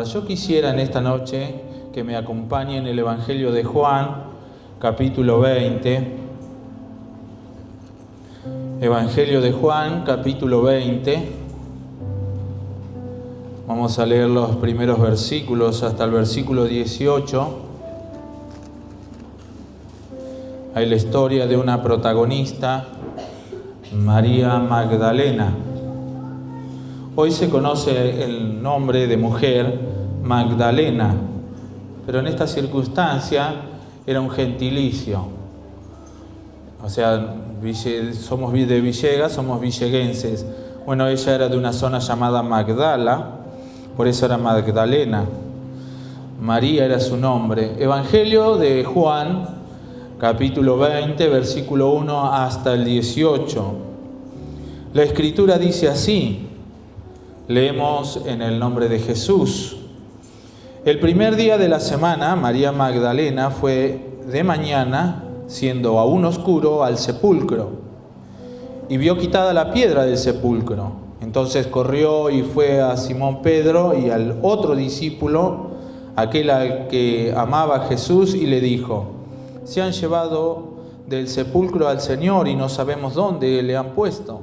Yo quisiera en esta noche que me acompañen el Evangelio de Juan, capítulo 20. Evangelio de Juan, capítulo 20. Vamos a leer los primeros versículos hasta el versículo 18. Hay la historia de una protagonista, María Magdalena. Hoy se conoce el nombre de mujer Magdalena, pero en esta circunstancia era un gentilicio. O sea, somos de Villegas, somos villeguenses. Bueno, ella era de una zona llamada Magdala, por eso era Magdalena. María era su nombre. Evangelio de Juan, capítulo 20, versículo 1 hasta el 18. La Escritura dice así. Leemos en el nombre de Jesús. El primer día de la semana, María Magdalena fue de mañana, siendo aún oscuro, al sepulcro, y vio quitada la piedra del sepulcro. Entonces corrió y fue a Simón Pedro y al otro discípulo, aquel al que amaba a Jesús, y le dijo: se han llevado del sepulcro al Señor y no sabemos dónde le han puesto.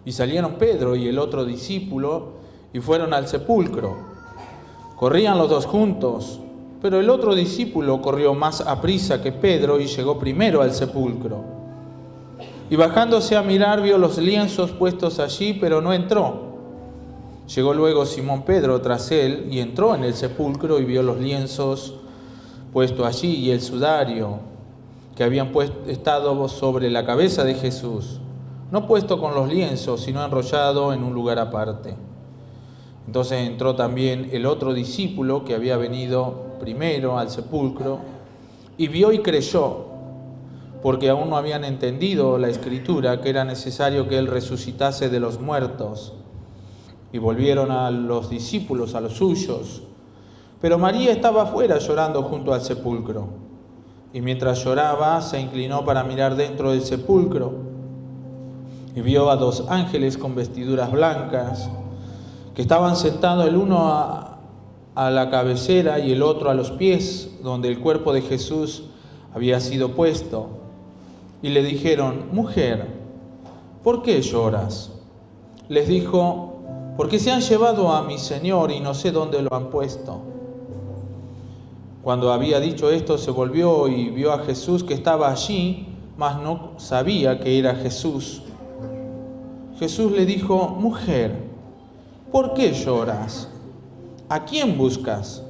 Y salieron Pedro y el otro discípulo y fueron al sepulcro. Corrían los dos juntos, pero el otro discípulo corrió más aprisa que Pedro y llegó primero al sepulcro. Y bajándose a mirar vio los lienzos puestos allí, pero no entró. Llegó luego Simón Pedro tras él y entró en el sepulcro y vio los lienzos puestos allí y el sudario que habían estado sobre la cabeza de Jesús, no puesto con los lienzos, sino enrollado en un lugar aparte. Entonces entró también el otro discípulo que había venido primero al sepulcro y vio y creyó, porque aún no habían entendido la Escritura, que era necesario que él resucitase de los muertos. Y volvieron a los discípulos, a los suyos. Pero María estaba afuera llorando junto al sepulcro. Y mientras lloraba, se inclinó para mirar dentro del sepulcro. Y vio a dos ángeles con vestiduras blancas, que estaban sentados el uno a la cabecera y el otro a los pies, donde el cuerpo de Jesús había sido puesto. Y le dijeron: mujer, ¿por qué lloras? Les dijo: porque se han llevado a mi Señor y no sé dónde lo han puesto. Cuando había dicho esto, se volvió y vio a Jesús que estaba allí, mas no sabía que era Jesús. Jesús le dijo: mujer, ¿por qué lloras? ¿A quién buscas?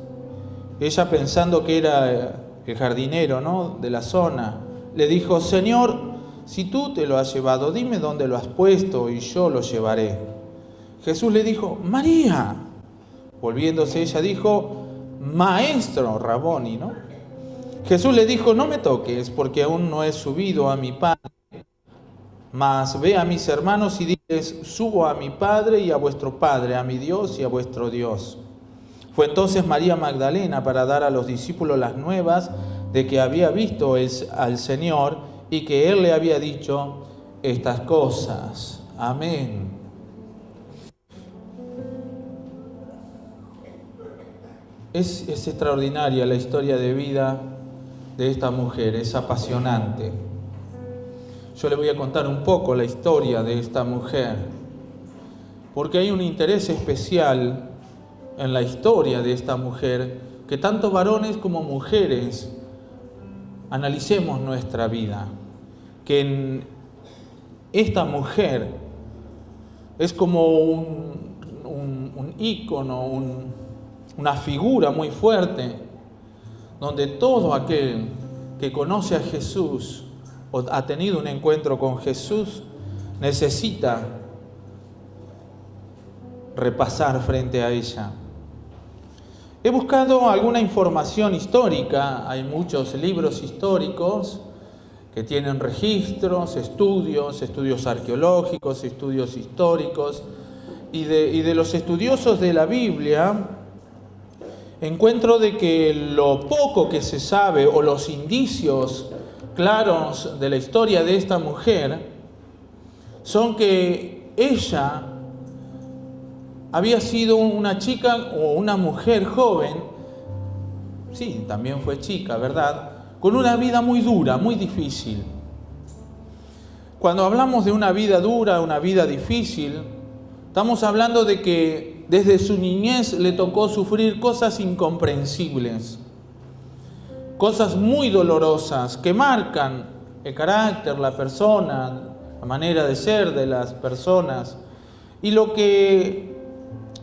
Ella, pensando que era el jardinero, de la zona, le dijo: Señor, si tú te lo has llevado, dime dónde lo has puesto y yo lo llevaré. Jesús le dijo: María. Volviéndose ella dijo: Maestro, Raboni, Jesús le dijo: no me toques, porque aún no he subido a mi Padre. Mas ve a mis hermanos y diles: subo a mi Padre y a vuestro Padre, a mi Dios y a vuestro Dios. Fue entonces María Magdalena para dar a los discípulos las nuevas de que había visto al Señor y que Él le había dicho estas cosas. Amén. Es extraordinaria la historia de vida de esta mujer, es apasionante. Yo le voy a contar un poco la historia de esta mujer, porque hay un interés especial en la historia de esta mujer, que tanto varones como mujeres analicemos nuestra vida, que en esta mujer es como un ícono, una figura muy fuerte, donde todo aquel que conoce a Jesús o ha tenido un encuentro con Jesús, necesita repasar frente a ella. He buscado alguna información histórica, hay muchos libros históricos que tienen registros, estudios arqueológicos, estudios históricos, y de los estudiosos de la Biblia, encuentro de que lo poco que se sabe o los indicios claros de la historia de esta mujer son que ella había sido una chica o una mujer joven, sí, también fue chica, ¿verdad?, con una vida muy dura, muy difícil. Cuando hablamos de una vida dura, una vida difícil, estamos hablando de que desde su niñez le tocó sufrir cosas incomprensibles, cosas muy dolorosas que marcan el carácter, la persona, la manera de ser de las personas. Y lo que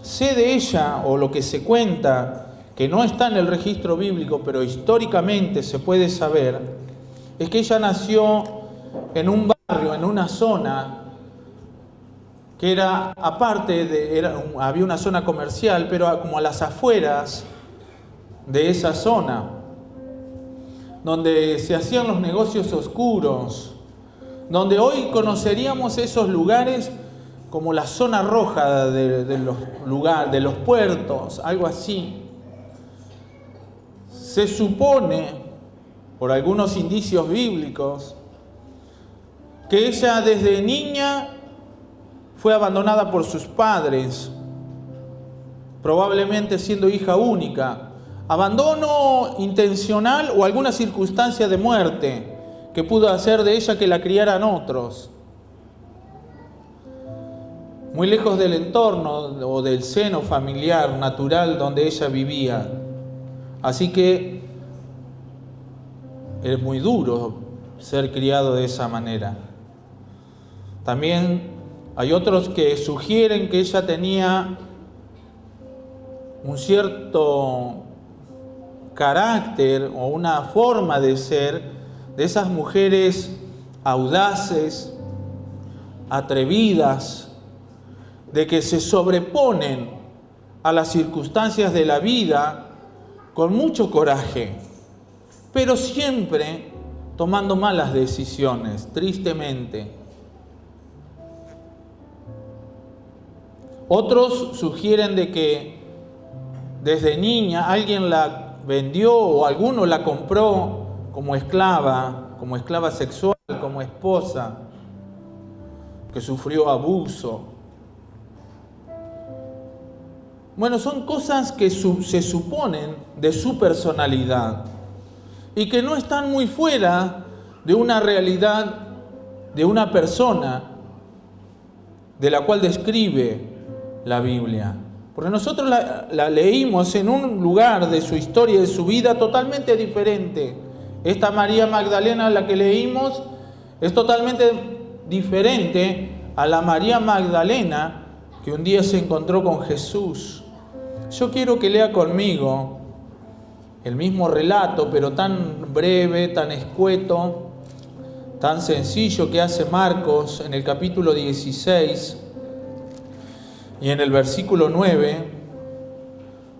sé de ella, o lo que se cuenta, que no está en el registro bíblico, pero históricamente se puede saber, es que ella nació en un barrio, en una zona que era, aparte había una zona comercial, pero como a las afueras de esa zona, donde se hacían los negocios oscuros, donde hoy conoceríamos esos lugares como la zona roja de los lugares, de los puertos, algo así. Se supone, por algunos indicios bíblicos, que ella desde niña fue abandonada por sus padres, probablemente siendo hija única. Abandono intencional o alguna circunstancia de muerte que pudo hacer de ella que la criaran otros. Muy lejos del entorno o del seno familiar natural donde ella vivía. Así que es muy duro ser criado de esa manera. También hay otros que sugieren que ella tenía un cierto carácter o una forma de ser de esas mujeres audaces, atrevidas, de que se sobreponen a las circunstancias de la vida con mucho coraje, pero siempre tomando malas decisiones, tristemente. Otros sugieren de que desde niña alguien la vendió o alguno la compró como esclava sexual, como esposa, que sufrió abuso. Bueno, son cosas que se suponen de su personalidad y que no están muy fuera de una realidad de una persona de la cual describe la Biblia. Porque nosotros la leímos en un lugar de su historia, de su vida totalmente diferente. Esta María Magdalena, la que leímos, es totalmente diferente a la María Magdalena que un día se encontró con Jesús. Yo quiero que lea conmigo el mismo relato, pero tan breve, tan escueto, tan sencillo que hace Marcos en el capítulo 16 y en el versículo 9.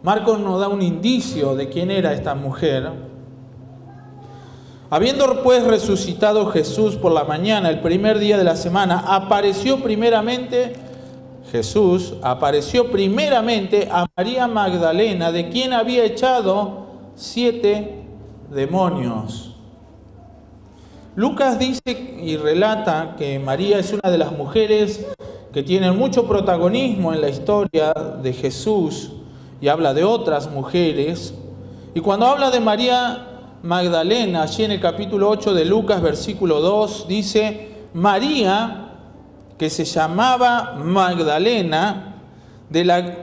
Marcos nos da un indicio de quién era esta mujer. Habiendo pues resucitado Jesús por la mañana, el primer día de la semana, Jesús apareció primeramente a María Magdalena, de quien había echado 7 demonios. Lucas dice y relata que María es una de las mujeres que tienen mucho protagonismo en la historia de Jesús y habla de otras mujeres. Y cuando habla de María Magdalena, allí en el capítulo 8 de Lucas, versículo 2, dice: María, que se llamaba Magdalena, de la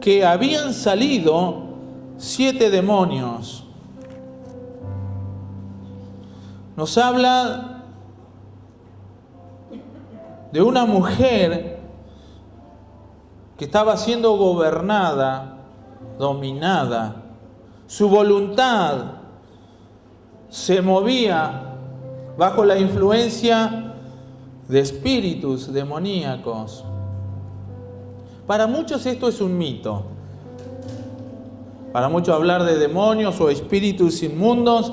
que habían salido 7 demonios. Nos habla de una mujer que estaba siendo gobernada, dominada. Su voluntad se movía bajo la influencia de espíritus demoníacos. Para muchos esto es un mito. Para muchos hablar de demonios o espíritus inmundos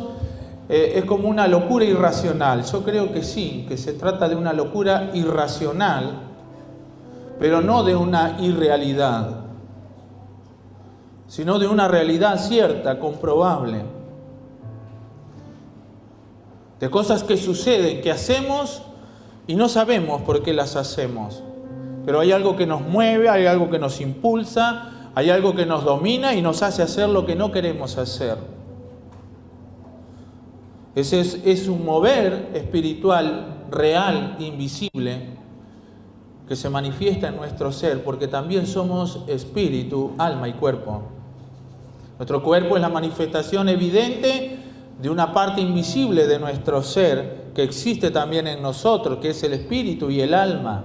es como una locura irracional. Yo creo que sí, que se trata de una locura irracional, pero no de una irrealidad, sino de una realidad cierta, comprobable. De cosas que suceden, que hacemos y no sabemos por qué las hacemos. Pero hay algo que nos mueve, hay algo que nos impulsa, hay algo que nos domina y nos hace hacer lo que no queremos hacer. Ese es un mover espiritual, real, invisible, que se manifiesta en nuestro ser, porque también somos espíritu, alma y cuerpo. Nuestro cuerpo es la manifestación evidente de una parte invisible de nuestro ser, que existe también en nosotros, que es el espíritu y el alma.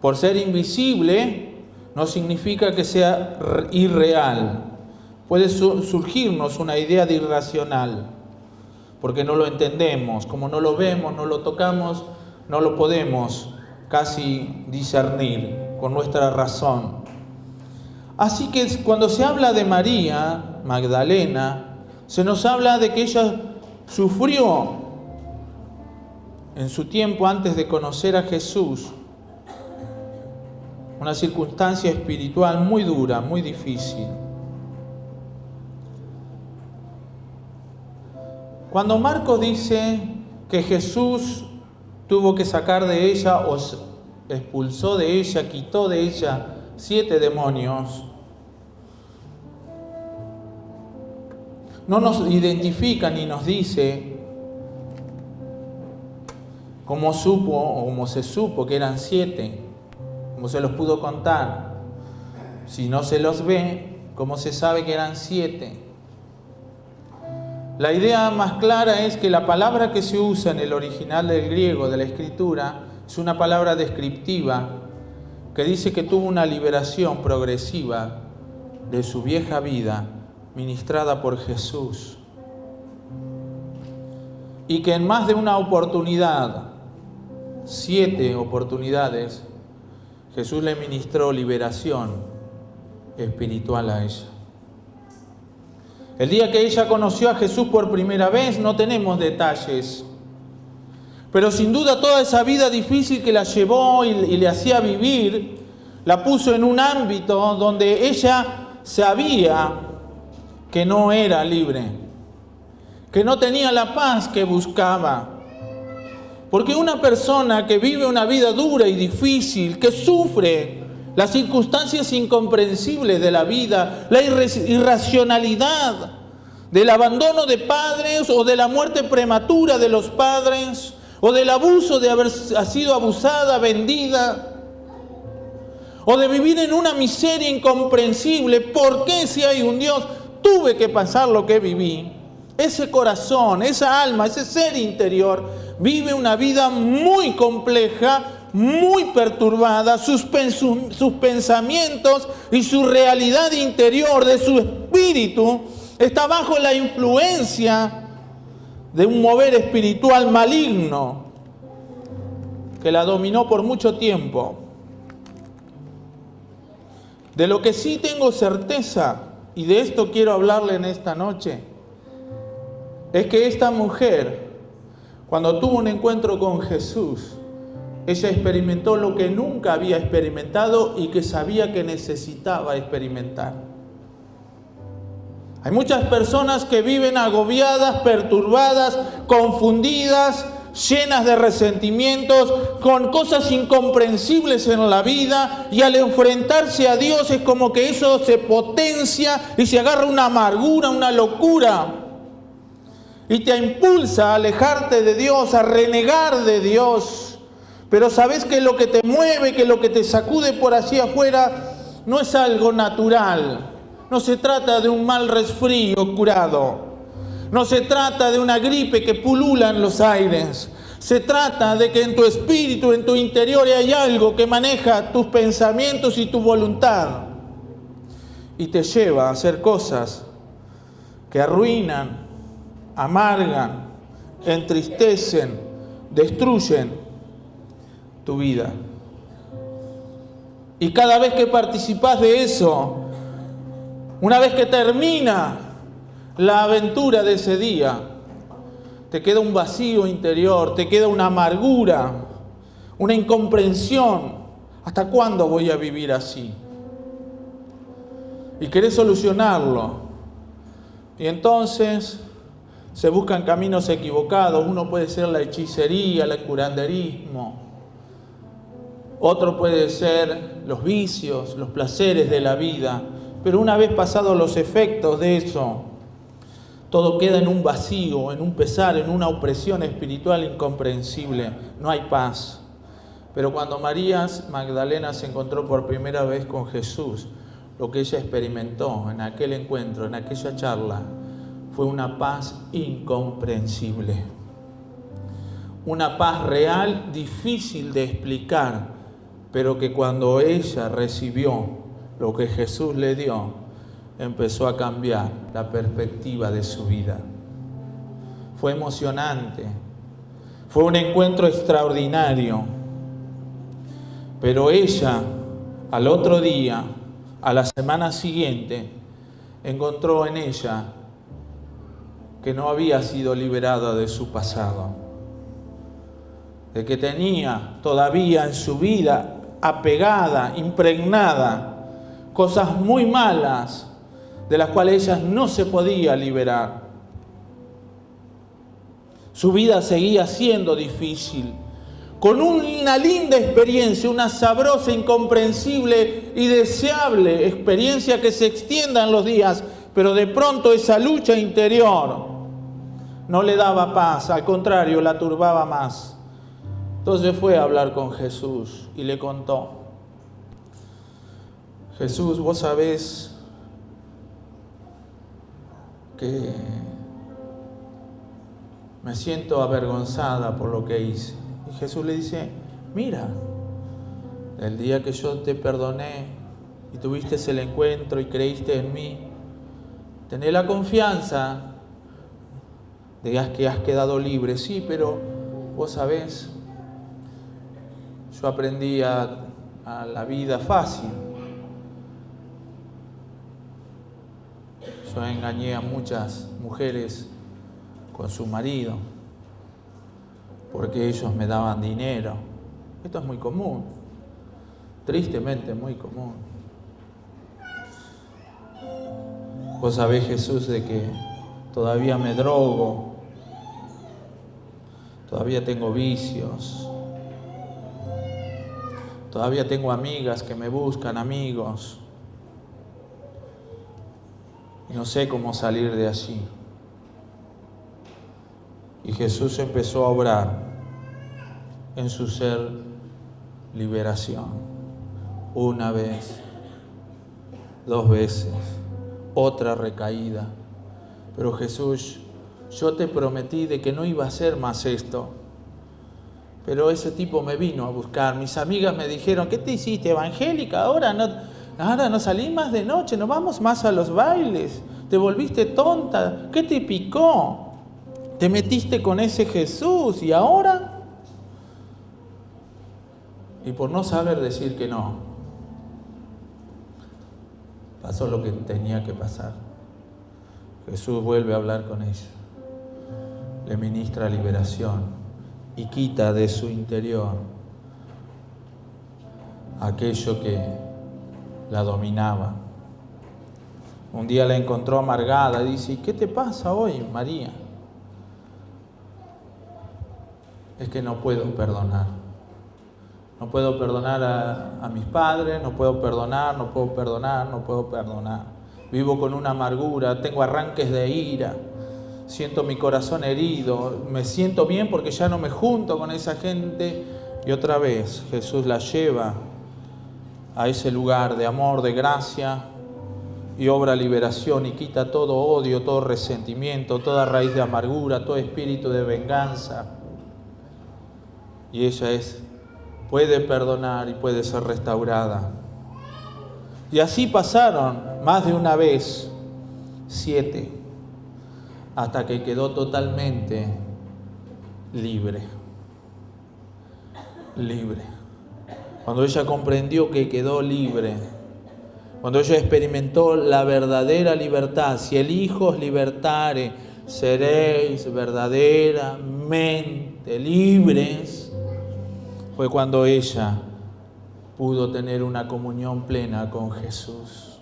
Por ser invisible, no significa que sea irreal. Puede surgirnos una idea de irracional, porque no lo entendemos. Como no lo vemos, no lo tocamos, no lo podemos casi discernir con nuestra razón. Así que cuando se habla de María Magdalena, se nos habla de que ella sufrió en su tiempo antes de conocer a Jesús una circunstancia espiritual muy dura, muy difícil. Cuando Marcos dice que Jesús tuvo que sacar de ella o expulsó de ella, quitó de ella 7 demonios, no nos identifica ni nos dice cómo supo o cómo se supo que eran 7, cómo se los pudo contar. Si no se los ve, ¿cómo se sabe que eran 7? La idea más clara es que la palabra que se usa en el original del griego de la Escritura es una palabra descriptiva que dice que tuvo una liberación progresiva de su vieja vida ministrada por Jesús, y que en más de una oportunidad, 7 oportunidades, Jesús le ministró liberación espiritual a ella. El día que ella conoció a Jesús por primera vez no tenemos detalles, pero sin duda toda esa vida difícil que la llevó y le hacía vivir, la puso en un ámbito donde ella sabía que no era libre, que no tenía la paz que buscaba. Porque una persona que vive una vida dura y difícil, que sufre las circunstancias incomprensibles de la vida, la irracionalidad del abandono de padres o de la muerte prematura de los padres o del abuso de haber sido abusada, vendida, o de vivir en una miseria incomprensible. ¿Por qué si hay un Dios tuve que pasar lo que viví? Ese corazón, esa alma, ese ser interior vive una vida muy compleja, muy perturbada. Sus pensamientos y su realidad interior de su espíritu está bajo la influencia de un mover espiritual maligno que la dominó por mucho tiempo. De lo que sí tengo certeza, y de esto quiero hablarle en esta noche, es que esta mujer, cuando tuvo un encuentro con Jesús, ella experimentó lo que nunca había experimentado y que sabía que necesitaba experimentar. Hay muchas personas que viven agobiadas, perturbadas, confundidas, llenas de resentimientos, con cosas incomprensibles en la vida, y al enfrentarse a Dios es como que eso se potencia y se agarra una amargura, una locura, y te impulsa a alejarte de Dios, a renegar de Dios. Pero sabes que lo que te mueve, que lo que te sacude por hacia afuera no es algo natural. No se trata de un mal resfrío curado. No se trata de una gripe que pulula en los aires. Se trata de que en tu espíritu, en tu interior hay algo que maneja tus pensamientos y tu voluntad y te lleva a hacer cosas que arruinan, amargan, entristecen, destruyen tu vida. Y cada vez que participas de eso, una vez que termina la aventura de ese día, te queda un vacío interior, te queda una amargura, una incomprensión. ¿Hasta cuándo voy a vivir así? Y querés solucionarlo. Y entonces se buscan caminos equivocados. Uno puede ser la hechicería, el curanderismo, Otro puede ser los vicios, los placeres de la vida. Pero una vez pasados los efectos de eso, todo queda en un vacío, en un pesar, en una opresión espiritual incomprensible. No hay paz. Pero cuando María Magdalena se encontró por primera vez con Jesús, lo que ella experimentó en aquel encuentro, en aquella charla, fue una paz incomprensible. Una paz real, difícil de explicar, pero que cuando ella recibió lo que Jesús le dio, empezó a cambiar la perspectiva de su vida. Fue emocionante, fue un encuentro extraordinario, pero ella, al otro día, a la semana siguiente, encontró en ella que no había sido liberada de su pasado, de que tenía todavía en su vida apegada, impregnada, cosas muy malas de las cuales ella no se podía liberar. Su vida seguía siendo difícil, con una linda experiencia, una sabrosa, incomprensible y deseable experiencia que se extienda en los días, pero de pronto esa lucha interior no le daba paz, al contrario, la turbaba más. Entonces fue a hablar con Jesús y le contó: Jesús, vos sabés que me siento avergonzada por lo que hice. Y Jesús le dice: mira, el día que yo te perdoné y tuviste el encuentro y creíste en mí, tenés la confianza de que has quedado libre. Sí, pero vos sabés, yo aprendí a la vida fácil. Yo engañé a muchas mujeres con su marido porque ellos me daban dinero. Esto es muy común, tristemente muy común. Vos sabés, Jesús, de que todavía me drogo, todavía tengo vicios, todavía tengo amigas que me buscan, amigos, y no sé cómo salir de allí. Y Jesús empezó a obrar en su ser liberación. Una vez, 2 veces, otra recaída. Pero Jesús, yo te prometí de que no iba a hacer más esto. Pero ese tipo me vino a buscar. Mis amigas me dijeron: ¿qué te hiciste, evangélica? Ahora no salís más de noche, no vamos más a los bailes. Te volviste tonta. ¿Qué te picó? Te metiste con ese Jesús y ahora... Y por no saber decir que no, pasó lo que tenía que pasar. Jesús vuelve a hablar con ella, le ministra liberación y quita de su interior aquello que la dominaba. Un día la encontró amargada y dice: ¿y qué te pasa hoy, María? Es que no puedo perdonar. No puedo perdonar a mis padres, no puedo perdonar. Vivo con una amargura, tengo arranques de ira, siento mi corazón herido, me siento bien porque ya no me junto con esa gente. Y otra vez Jesús la lleva a ese lugar de amor, de gracia, y obra liberación y quita todo odio, todo resentimiento, toda raíz de amargura, todo espíritu de venganza. Y ella puede perdonar y puede ser restaurada. Y así pasaron más de una vez, 7, hasta que quedó totalmente libre. Libre. Cuando ella comprendió que quedó libre, cuando ella experimentó la verdadera libertad: si el Hijo os libertare, seréis verdaderamente libres, fue cuando ella pudo tener una comunión plena con Jesús.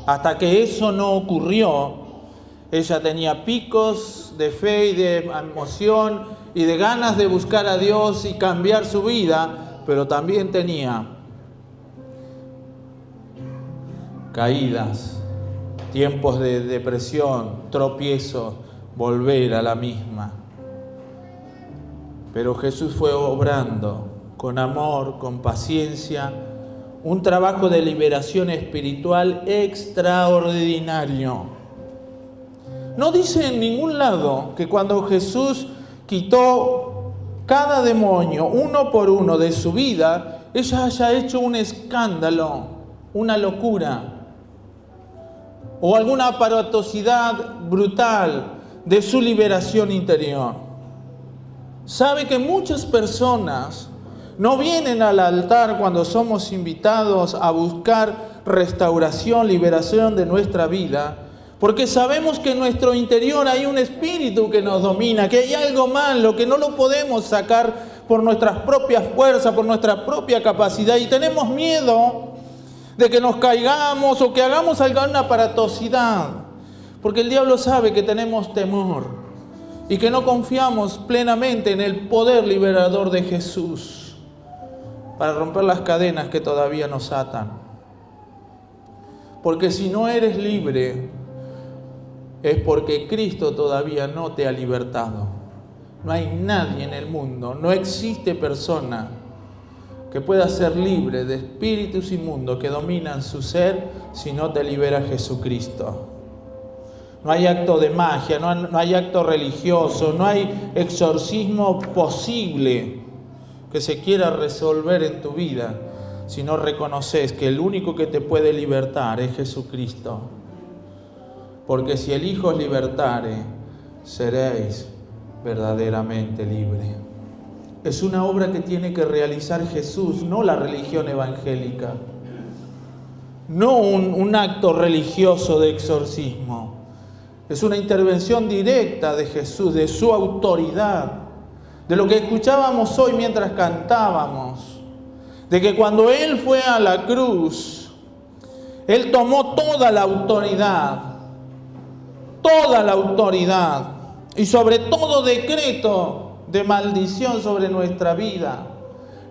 Hasta que eso no ocurrió, ella tenía picos de fe y de emoción y de ganas de buscar a Dios y cambiar su vida, pero también tenía caídas, tiempos de depresión, tropiezos, volver a la misma. Pero Jesús fue obrando con amor, con paciencia, un trabajo de liberación espiritual extraordinario. No dice en ningún lado que cuando Jesús quitó cada demonio uno por uno de su vida, ella haya hecho un escándalo, una locura o alguna aparatosidad brutal de su liberación interior. Sabe que muchas personas no vienen al altar cuando somos invitados a buscar restauración, liberación de nuestra vida, porque sabemos que en nuestro interior hay un espíritu que nos domina, que hay algo malo, que no lo podemos sacar por nuestras propias fuerzas, por nuestra propia capacidad, y tenemos miedo de que nos caigamos o que hagamos alguna aparatosidad, porque el diablo sabe que tenemos temor y que no confiamos plenamente en el poder liberador de Jesús para romper las cadenas que todavía nos atan. Porque si no eres libre, es porque Cristo todavía no te ha libertado. No hay nadie en el mundo, no existe persona que pueda ser libre de espíritus inmundos que dominan su ser si no te libera Jesucristo. No hay acto de magia, no hay acto religioso, no hay exorcismo posible que se quiera resolver en tu vida si no reconoces que el único que te puede libertar es Jesucristo. Porque si el Hijo os libertare, seréis verdaderamente libres. Es una obra que tiene que realizar Jesús, no la religión evangélica. No un acto religioso de exorcismo. Es una intervención directa de Jesús, de su autoridad. De lo que escuchábamos hoy mientras cantábamos. De que cuando Él fue a la cruz, Él tomó toda la autoridad y sobre todo decreto de maldición sobre nuestra vida.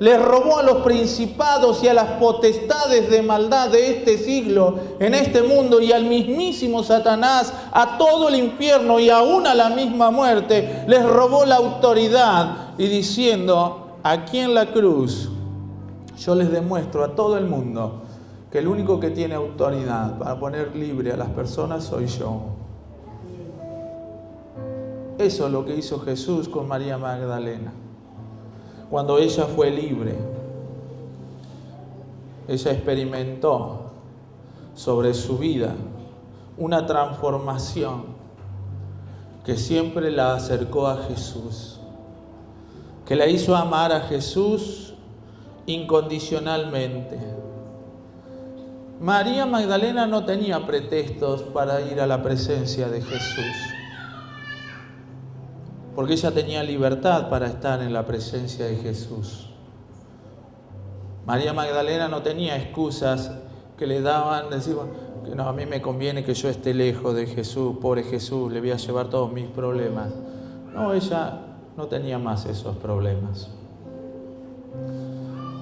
Le robó a los principados y a las potestades de maldad de este siglo, en este mundo, y al mismísimo Satanás, a todo el infierno y aún a la misma muerte, les robó la autoridad, y diciendo: aquí en la cruz yo les demuestro a todo el mundo que el único que tiene autoridad para poner libre a las personas soy yo. Eso es lo que hizo Jesús con María Magdalena. Cuando ella fue libre, ella experimentó sobre su vida una transformación que siempre la acercó a Jesús, que la hizo amar a Jesús incondicionalmente. María Magdalena no tenía pretextos para ir a la presencia de Jesús, porque ella tenía libertad para estar en la presencia de Jesús. María Magdalena no tenía excusas que le daban, decir que no, a mí me conviene que yo esté lejos de Jesús, pobre Jesús, le voy a llevar todos mis problemas. No, ella no tenía más esos problemas.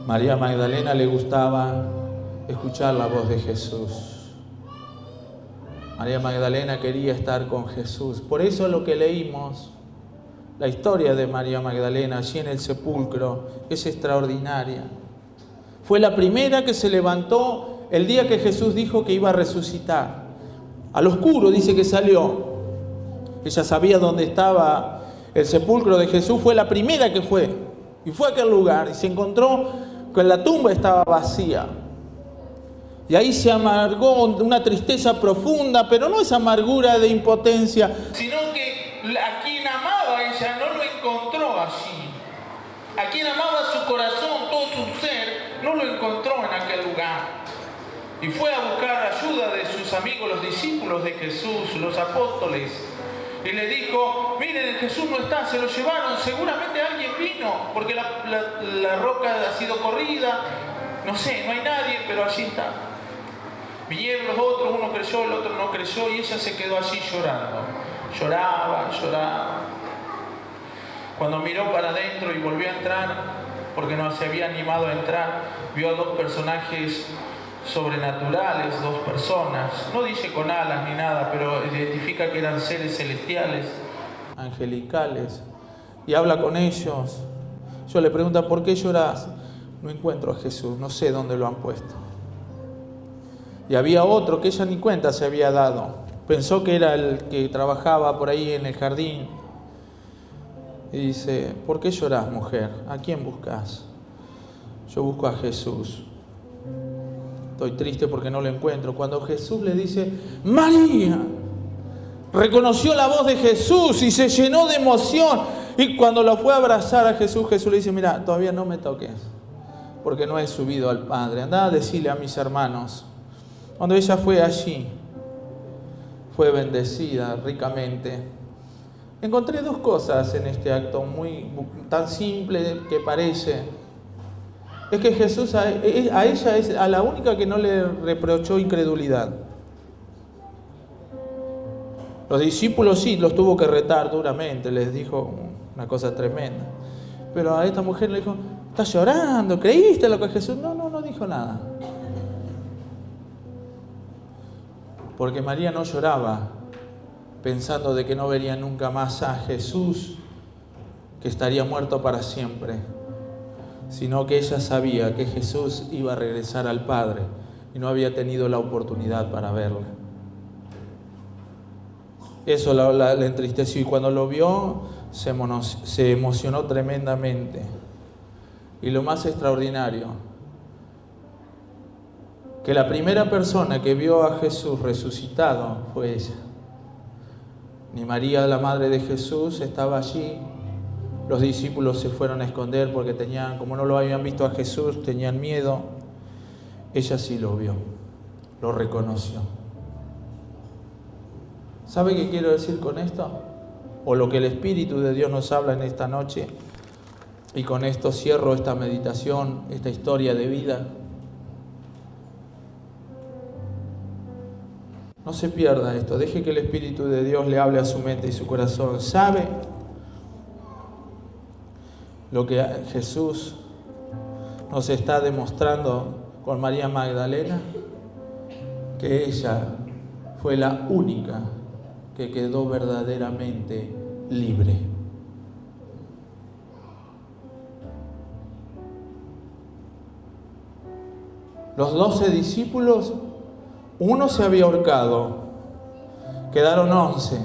María Magdalena le gustaba escuchar la voz de Jesús. María Magdalena quería estar con Jesús. Por eso lo que leímos, la historia de María Magdalena allí en el sepulcro, es extraordinaria. Fue la primera que se levantó el día que Jesús dijo que iba a resucitar. Al oscuro dice que salió. Ella sabía dónde estaba el sepulcro de Jesús, fue la primera que fue. Y fue a aquel lugar y se encontró que la tumba estaba vacía. Y ahí se amargó una tristeza profunda, pero no esa amargura de impotencia, sino que a quien amaba ella no lo encontró allí. A quien amaba su corazón, todo su ser, no lo encontró en aquel lugar. Y fue a buscar ayuda de sus amigos, los discípulos de Jesús, los apóstoles. Y le dijo: miren, Jesús no está, se lo llevaron, seguramente alguien vino, porque la roca ha sido corrida, no sé, no hay nadie, pero allí está. Vinieron los otros, uno creyó, el otro no creyó, y ella se quedó allí llorando. Lloraba. Cuando miró para adentro y volvió a entrar, porque no se había animado a entrar, vio a dos personajes sobrenaturales, dos personas, no dice con alas ni nada, pero identifica que eran seres celestiales, angelicales, y habla con ellos. Yo le pregunto, ¿por qué llorás? No encuentro a Jesús, no sé dónde lo han puesto. Y había otro que ella ni cuenta se había dado, pensó que era el que trabajaba por ahí en el jardín, y dice, ¿por qué llorás, mujer? ¿A quién buscas? Yo busco a Jesús. Estoy triste porque no lo encuentro. Cuando Jesús le dice, María, reconoció la voz de Jesús y se llenó de emoción. Y cuando lo fue a abrazar a Jesús, Jesús le dice, mira, todavía no me toques, porque no he subido al Padre. Andá a decirle a mis hermanos. Cuando ella fue allí, fue bendecida ricamente. Encontré dos cosas en este acto tan simple que parece. Es que Jesús a ella es a la única que no le reprochó incredulidad. Los discípulos sí, los tuvo que retar duramente, les dijo una cosa tremenda. Pero a esta mujer le dijo, ¿estás llorando? ¿Creíste lo que Jesús? No dijo nada. Porque María no lloraba pensando de que no vería nunca más a Jesús, que estaría muerto para siempre, sino que ella sabía que Jesús iba a regresar al Padre y no había tenido la oportunidad para verlo. Eso la entristeció, y cuando lo vio se emocionó tremendamente. Y lo más extraordinario, que la primera persona que vio a Jesús resucitado fue ella. Ni María, la madre de Jesús, estaba allí. Los discípulos se fueron a esconder porque como no lo habían visto a Jesús, tenían miedo. Ella sí lo vio, lo reconoció. ¿Sabe qué quiero decir con esto? O lo que el Espíritu de Dios nos habla en esta noche. Y con esto cierro esta meditación, esta historia de vida. No se pierda esto, deje que el Espíritu de Dios le hable a su mente y su corazón. ¿Sabe lo que Jesús nos está demostrando con María Magdalena? Que ella fue la única que quedó verdaderamente libre. Los 12 discípulos, uno se había ahorcado, quedaron 11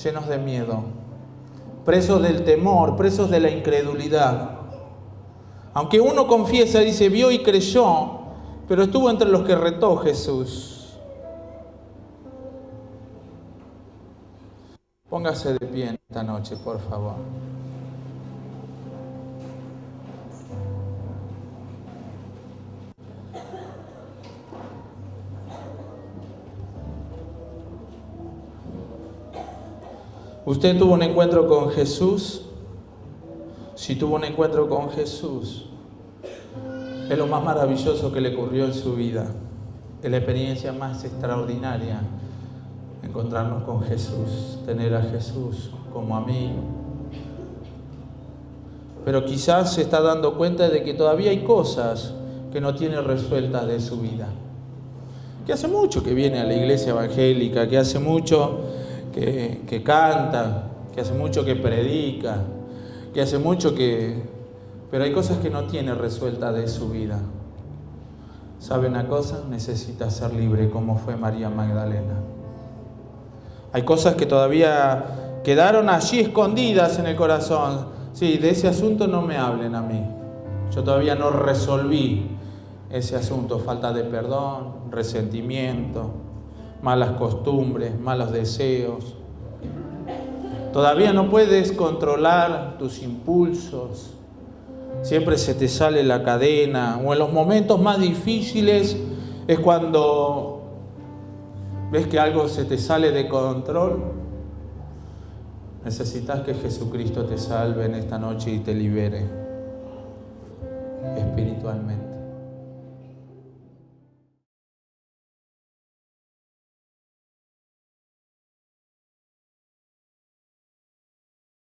llenos de miedo, presos del temor, presos de la incredulidad. Aunque uno confiesa, dice, vio y creyó, pero estuvo entre los que retó Jesús. Póngase de pie en esta noche, por favor. ¿Usted tuvo un encuentro con Jesús? Si tuvo un encuentro con Jesús, es lo más maravilloso que le ocurrió en su vida. Es la experiencia más extraordinaria, encontrarnos con Jesús, tener a Jesús como amigo. Pero quizás se está dando cuenta de que todavía hay cosas que no tiene resueltas de su vida. Que hace mucho que viene a la iglesia evangélica, que hace mucho que canta, que hace mucho que predica, que hace mucho que... Pero hay cosas que no tiene resueltas de su vida. ¿Sabe una cosa? Necesita ser libre como fue María Magdalena. Hay cosas que todavía quedaron allí escondidas en el corazón. Sí, de ese asunto no me hablen a mí. Yo todavía no resolví ese asunto. Falta de perdón, resentimiento, malas costumbres, malos deseos. Todavía no puedes controlar tus impulsos. Siempre se te sale la cadena. O en los momentos más difíciles es cuando ves que algo se te sale de control. Necesitas que Jesucristo te salve en esta noche y te libere espiritualmente.